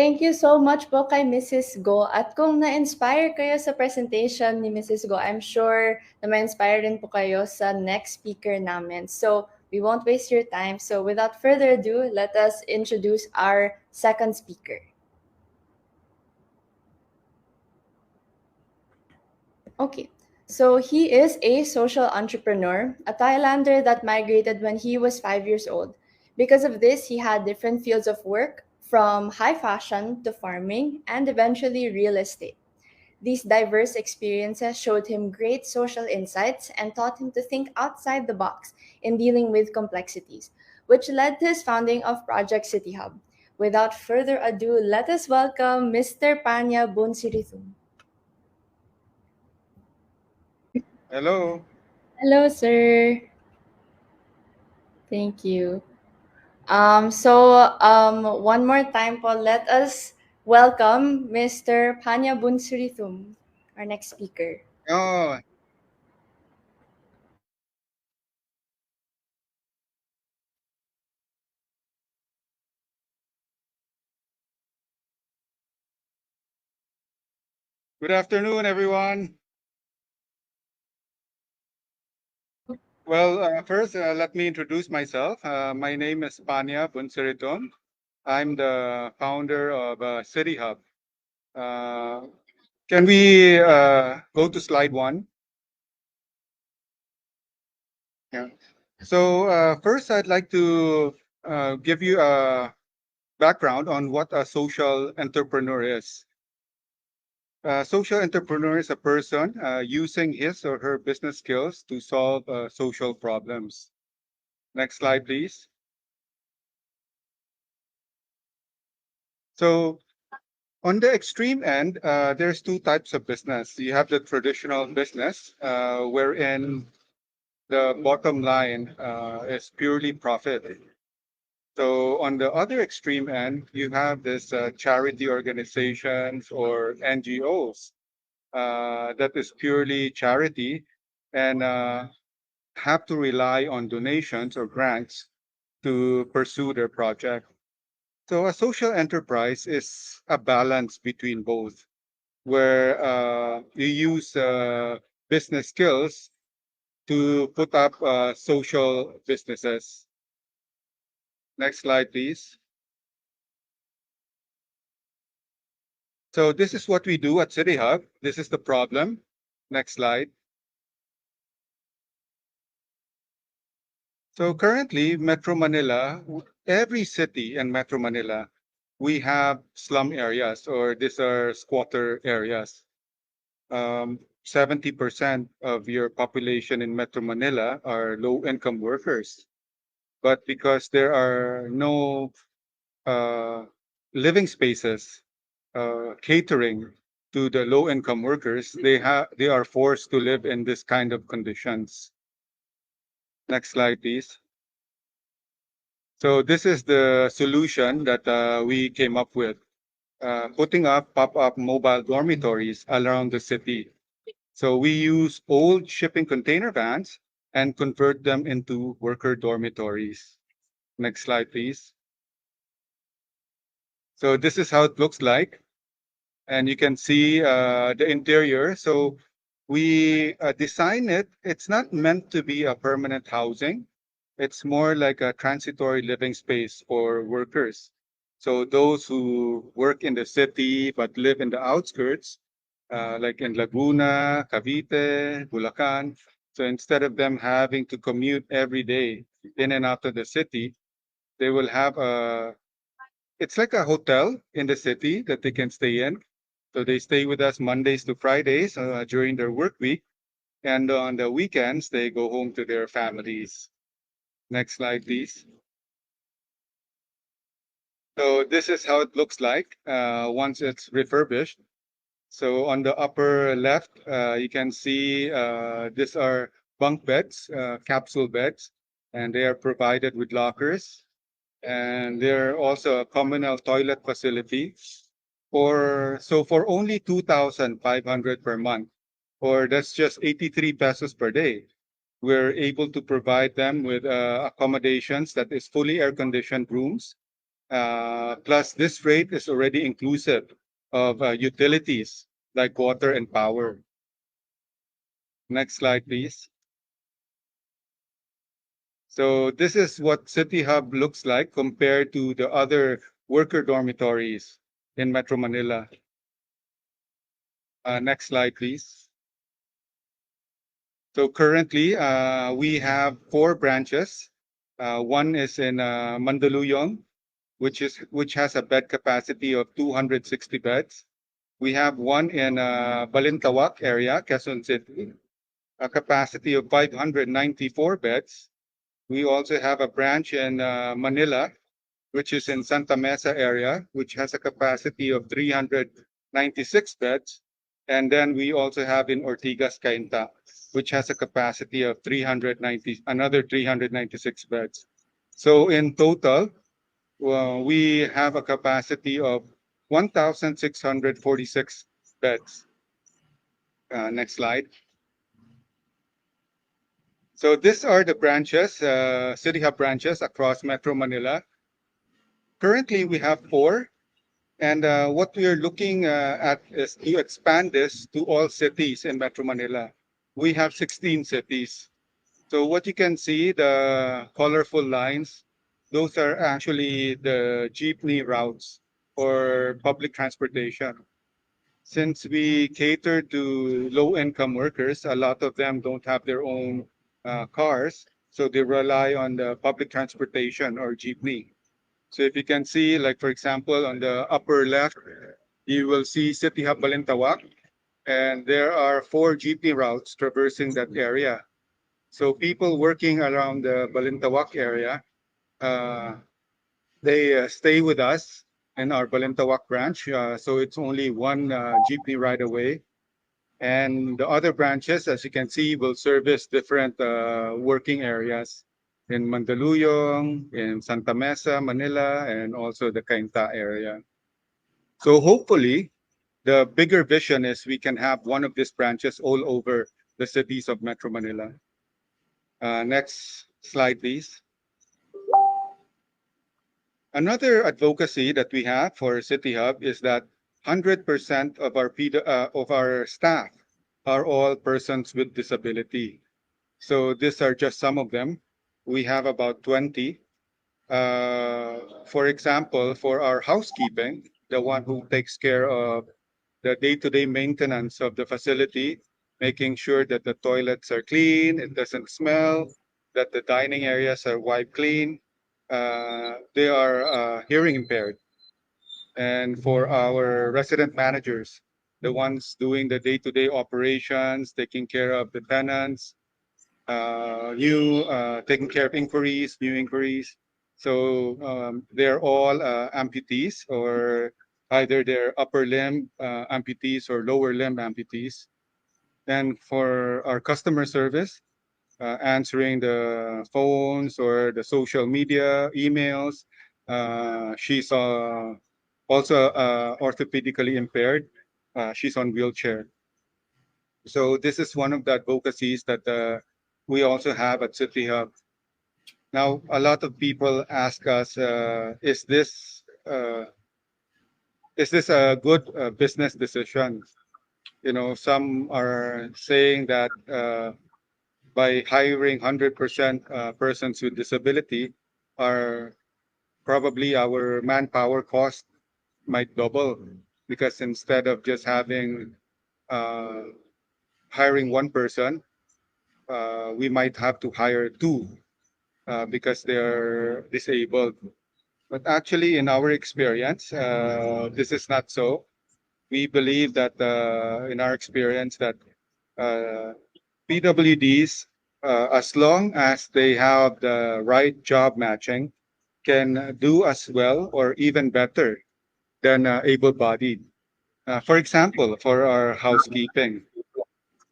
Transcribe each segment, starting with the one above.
Thank you so much po kay Mrs. Go. At kung na-inspire kayo sa presentation ni Mrs. Go, I'm sure na ma-inspire din po kayo sa next speaker namin. So, we won't waste your time. So, without further ado, let us introduce our second speaker. Okay, so he is a social entrepreneur, a Thailander that migrated when he was 5 years old. Because of this, he had different fields of work, from high fashion to farming and eventually real estate. These diverse experiences showed him great social insights and taught him to think outside the box in dealing with complexities, which led to his founding of Project CITIHUB. Without further ado, let us welcome Mr. Panya Boonsirithum. Hello. Hello, sir. Thank you. One more time po, let us welcome Mr. Panya Boonsirithum, our next speaker. Oh, good afternoon, everyone. Well, first, let me introduce myself. My name is Panya Boonsirithum. I'm the founder of CityHub. Can we go to slide 1? Yeah. So first, I'd like to give you a background on what a social entrepreneur is. A social entrepreneur is a person using his or her business skills to solve social problems. Next slide, please. So on the extreme end, there's two types of business. You have the traditional business, wherein the bottom line is purely profit. So on the other extreme end, you have this charity organizations or NGOs that is purely charity and have to rely on donations or grants to pursue their project. So a social enterprise is a balance between both, where you use business skills to put up social businesses. Next slide, please. So this is what we do at CityHub. This is the problem. Next slide. So currently, Metro Manila, every city in Metro Manila, we have slum areas, or these are squatter areas. 70% of your population in Metro Manila are low-income workers. But because there are no uh, living spaces catering to the low-income workers, they are forced to live in this kind of conditions. Next slide, please. So this is the solution that we came up with, putting up pop-up mobile dormitories around the city. So we use old shipping container vans and convert them into worker dormitories. Next slide, please. So this is how it looks like. And you can see the interior. So we design it. It's not meant to be a permanent housing. It's more like a transitory living space for workers. So those who work in the city but live in the outskirts, like in Laguna, Cavite, Bulacan. So instead of them having to commute every day in and out of the city, they will have it's like a hotel in the city that they can stay in. So they stay with us Mondays to Fridays during their work week. And on the weekends, they go home to their families. Next slide, please. So this is how it looks like once it's refurbished. So on the upper left, you can see these are bunk beds, capsule beds, and they are provided with lockers. And they're also a communal toilet facility for only 2,500 per month, or that's just 83 pesos per day. We're able to provide them with accommodations that is fully air conditioned rooms, Plus, this rate is already inclusive of utilities like water and power. Next slide, please. So this is what CityHub looks like compared to the other worker dormitories in Metro Manila. Next slide, please. So currently, we have 4 branches. One is in Mandaluyong, which has a bed capacity of 260 beds. We have one in Balintawak area, Quezon City, a capacity of 594 beds. We also have a branch in Manila, which is in Santa Mesa area, which has a capacity of 396 beds. And then we also have in Ortigas, Cainta, which has a capacity of 396 beds. So in total, we have a capacity of 1,646 beds. Next slide. So these are the branches, City Hub branches across Metro Manila. Currently, we have 4. And what we are looking at is to expand this to all cities in Metro Manila. We have 16 cities. So what you can see, the colorful lines, those are actually the jeepney routes for public transportation. Since we cater to low-income workers, a lot of them don't have their own cars, so they rely on the public transportation or jeepney. So if you can see, like for example, on the upper left, you will see City Hub Balintawak, and there are 4 jeepney routes traversing that area. So people working around the Balintawak area, uh, they stay with us in our Balintawak branch. So it's only one jeepney ride away. And the other branches, as you can see, will service different working areas in Mandaluyong, in Santa Mesa, Manila, and also the Cainta area. So hopefully, the bigger vision is we can have one of these branches all over the cities of Metro Manila. Next slide, please. Another advocacy that we have for City Hub is that 100% of of our staff are all persons with disability. So these are just some of them. We have about 20. For example, for our housekeeping, the one who takes care of the day-to-day maintenance of the facility, making sure that the toilets are clean, it doesn't smell, that the dining areas are wiped clean. They are hearing impaired. And for our resident managers, the ones doing the day-to-day operations, taking care of the tenants, taking care of inquiries, new inquiries. So they're all amputees, or either they're upper limb amputees or lower limb amputees. And for our customer service, answering the phones or the social media, emails, she's also orthopedically impaired. She's on wheelchair. So this is one of the advocacies that we also have at City Hub. Now, a lot of people ask us, is this a good business decision? You know, some are saying that by hiring 100% persons with disability, our probably our manpower cost might double, because instead of just having uh, hiring one person, we might have to hire 2 because they're disabled. But actually, in our experience, this is not so. We believe that in our experience that uh, PWDs, as long as they have the right job matching, can do as well or even better than able-bodied. For example, for our housekeeping,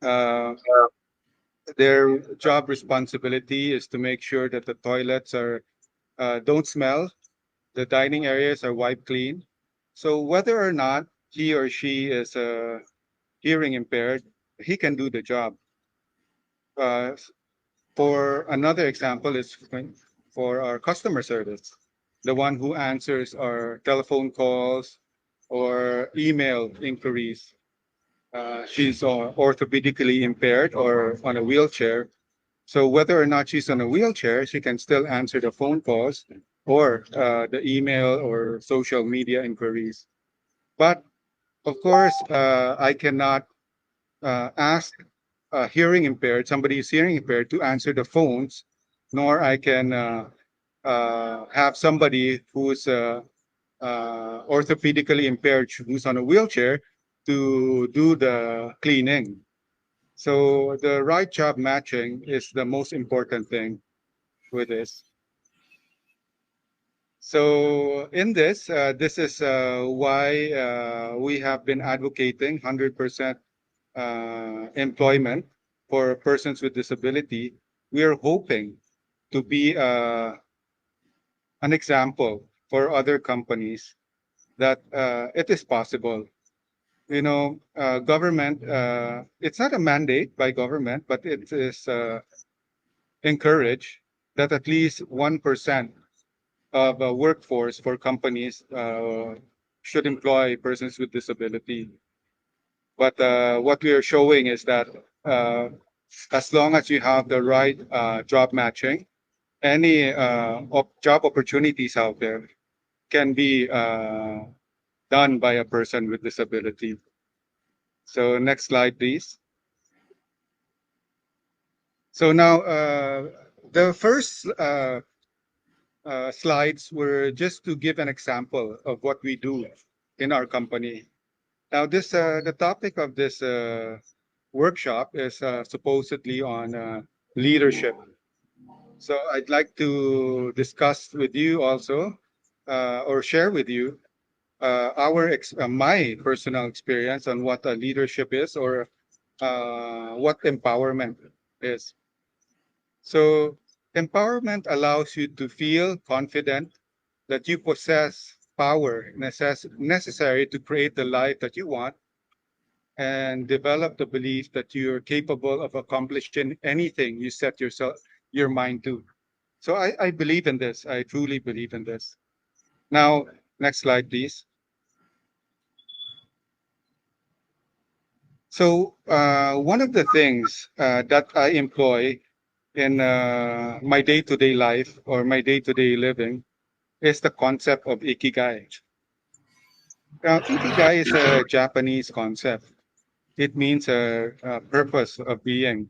uh, their job responsibility is to make sure that the toilets are don't smell, the dining areas are wiped clean. So whether or not he or she is hearing impaired, he can do the job. Uh, for another example is for our customer service. the one who answers our telephone calls or email inquiries. She's orthopedically impaired or on a wheelchair. So whether or not she's on a wheelchair, she can still answer the phone calls or the email or social media inquiries. But of course, I cannot ask hearing impaired, somebody who's hearing impaired, to answer the phones, nor I can have somebody who's orthopedically impaired, who's on a wheelchair, to do the cleaning. So the right job matching is the most important thing with this. So in this, this is why we have been advocating 100% employment for persons with disability. We are hoping to be an example for other companies that it is possible. You know, government, it's not a mandate by government, but it is encouraged that at least 1% of a workforce for companies should employ persons with disability. But what we are showing is that uh, as long as you have the right job matching, any job opportunities out there can be done by a person with disability. So next slide, please. So now the first slides were just to give an example of what we do in our company. Now, this the topic of this workshop is supposedly on leadership. So I'd like to discuss with you also, or share with you, my personal experience on what leadership is, or what empowerment is. So empowerment allows you to feel confident that you possess power necessary to create the life that you want, and develop the belief that you're capable of accomplishing anything you set your mind to. So I believe in this. I truly believe in this. Now, next slide, please. So one of the things that I employ in my day-to-day life or my day-to-day living is the concept of ikigai. Now, ikigai is a Japanese concept. It means a purpose of being.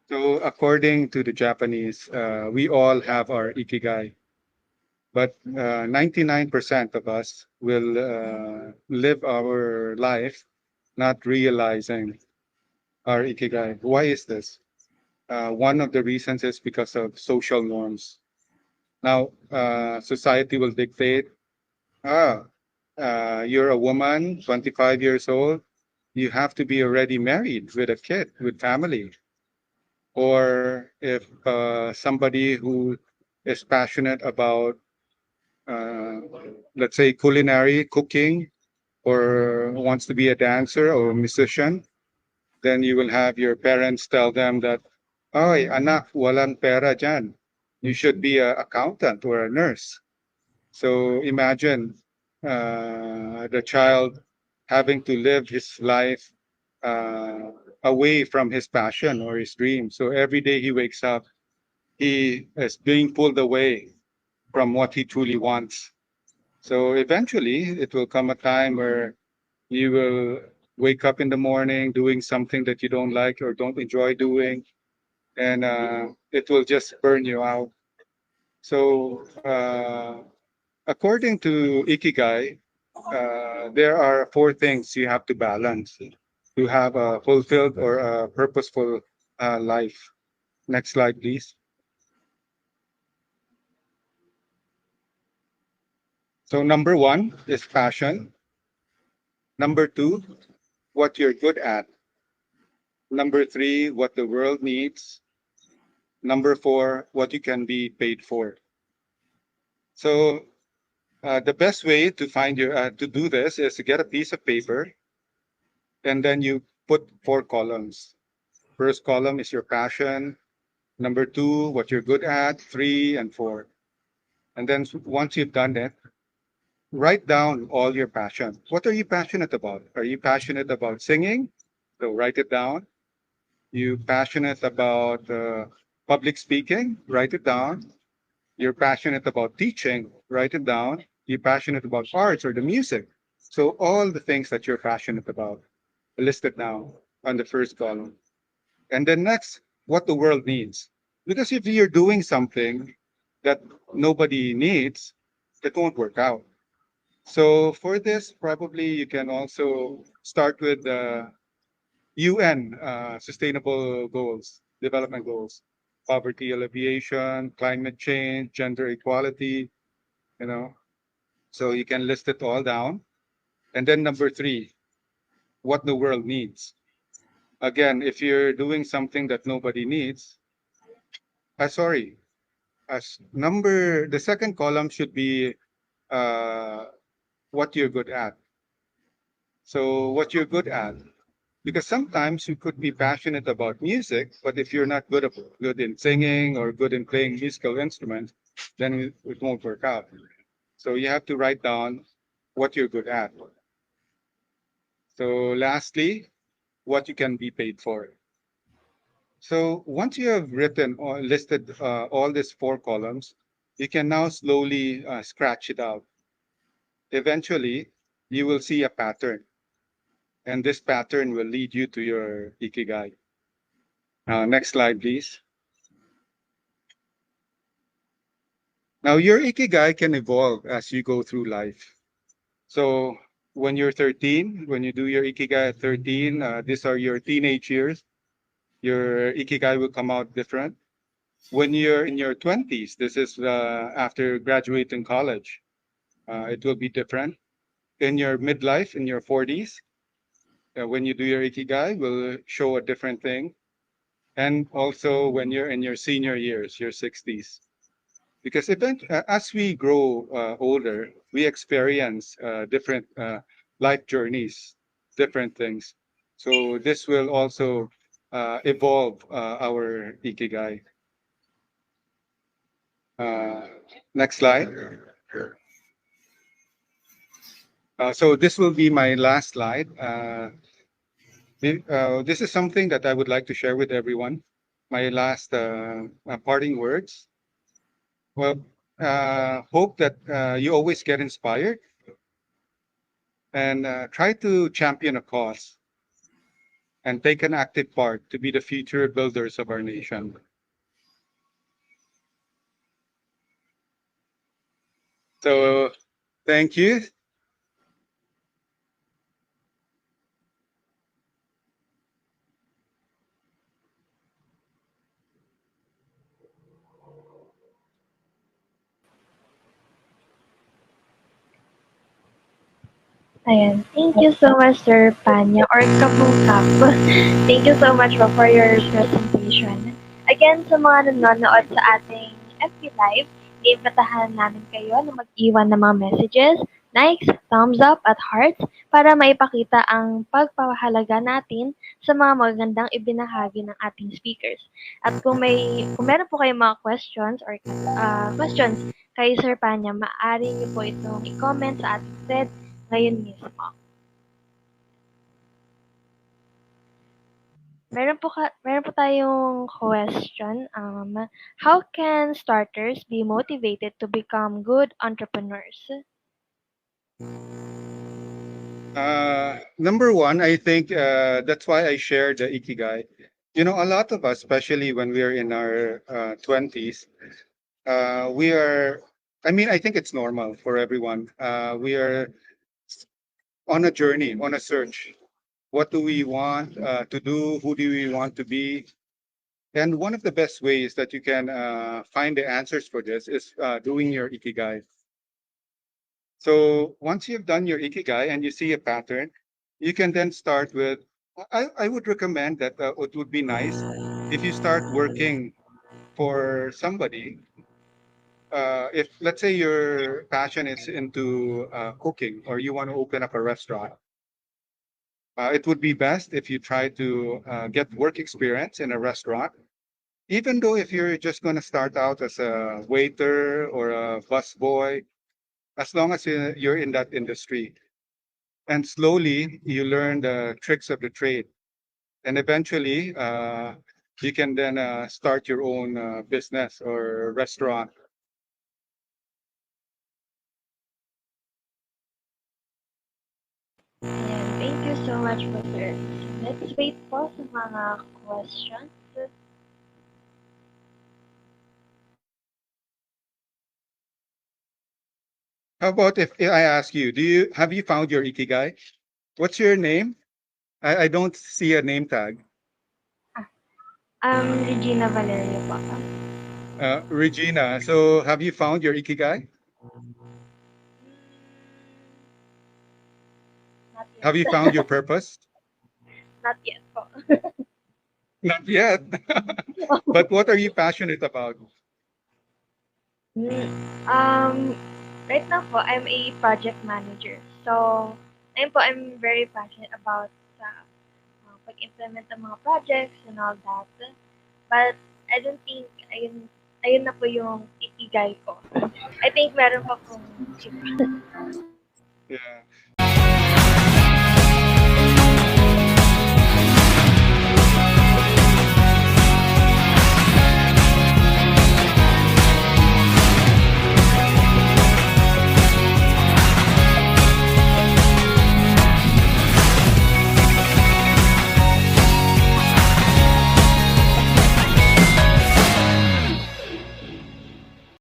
So, according to the Japanese, we all have our ikigai, but 99% of us will live our life not realizing our ikigai. Why is this? One of the reasons is because of social norms. Now, society will dictate, ah, you're a woman, 25 years old, you have to be already married with a kid, with family. Or if somebody who is passionate about, uh, let's say, culinary cooking, or wants to be a dancer or a musician, then you will have your parents tell them that, "Ay, anak, walang pera dyan. You should be an accountant or a nurse." So imagine the child having to live his life uh, away from his passion or his dream. So every day he wakes up, he is being pulled away from what he truly wants. So eventually, it will come a time where you will wake up in the morning doing something that you don't like or don't enjoy doing, and it will just burn you out. So, according to Ikigai, there are four things you have to balance to have a fulfilled or a purposeful life. Next slide, please. So, number one is passion. Number two, what you're good at. Number three, what the world needs. Number four, what you can be paid for. So, the best way to find your to do this is to get a piece of paper, and then you put four columns. First column is your passion. Number two, what you're good at. Three and four. And then once you've done it, write down all your passion. What are you passionate about? Are you passionate about singing? So write it down. You passionate about public speaking? Write it down. You're passionate about teaching? Write it down. You're passionate about arts or the music? So all the things that you're passionate about, list it down on the first column. And then next, what the world needs. Because if you're doing something that nobody needs, it won't work out. So for this, probably you can also start with the UN sustainable goals, development goals, poverty alleviation, climate change, gender equality, you know. So you can list it all down. And then number three, what the world needs. Again, if you're doing something that nobody needs, sorry, as number the second column should be uh, what you're good at. So what you're good at, because sometimes you could be passionate about music, but if you're not good in singing or good in playing musical instruments, then it won't work out. So you have to write down what you're good at. So lastly, what you can be paid for. So once you have written or listed all these four columns, you can now slowly scratch it out. Eventually, you will see a pattern, and this pattern will lead you to your ikigai. Next slide, please. Now, your ikigai can evolve as you go through life. So, when you're 13, when you do your ikigai at 13, these are your teenage years. Your ikigai will come out different. When you're in your 20s, this is after graduating college, it will be different. In your midlife, in your 40s, when you do your ikigai, will show a different thing. And also when you're in your senior years, your 60s. Because as we grow older, we experience different life journeys, different things. So this will also evolve our ikigai. Uh, Next slide. So this will be my last slide. This is something that I would like to share with everyone. My last parting words. Well, hope that you always get inspired and try to champion a cause and take an active part to be the future builders of our nation. So, thank you. Ayan. Thank you so much, Sir Panya or Kabungkap. Thank you so much po for your presentation. Again, sa mga nanonood sa ating FB Live, iimbitahan namin kayo na mag-iwan ng mga messages, likes, thumbs up, at hearts para maipakita ang pagpapahalaga natin sa mga magandang ibinahagi ng ating speakers. At kung meron po kayong mga questions or questions kay Sir Panya, maaari niyo po itong i-comment sa ating thread ngayon mismo. Meron po tayong question. How can starters be motivated to become good entrepreneurs? Number one, I think that's why I shared the ikigai. You know, a lot of us, especially when we are in our 20s, we are, I mean, I think it's normal for everyone. We are on a journey, on a search. What do we want to do? Who do we want to be? And one of the best ways that you can find the answers for this is doing your ikigai. So once you've done your ikigai and you see a pattern, you can then start with. I would recommend that it would be nice if you start working for somebody. If let's say your passion is into cooking or you want to open up a restaurant, it would be best if you try to get work experience in a restaurant Even though if you're just going to start out as a waiter or a busboy, as long as you're in that industry, and slowly you learn the tricks of the trade, and eventually you can then start your own business or restaurant. Ayan, thank you so much po, sir. Let's wait po sa mga questions. How about if I ask you, have you found your ikigai? What's your name? I don't see a name tag. Regina Valeria po. Regina, so have you found your ikigai? Not Have you yet. found your purpose? Not yet po. Not yet. But what are you passionate about? Mm, um, right now po, I'm a project manager. So, ayun po, I'm very passionate about sa pag-implement ng mga projects and all that. But I don't think ayun na po yung ikigai ko. I think meron pa pong iba. Yeah.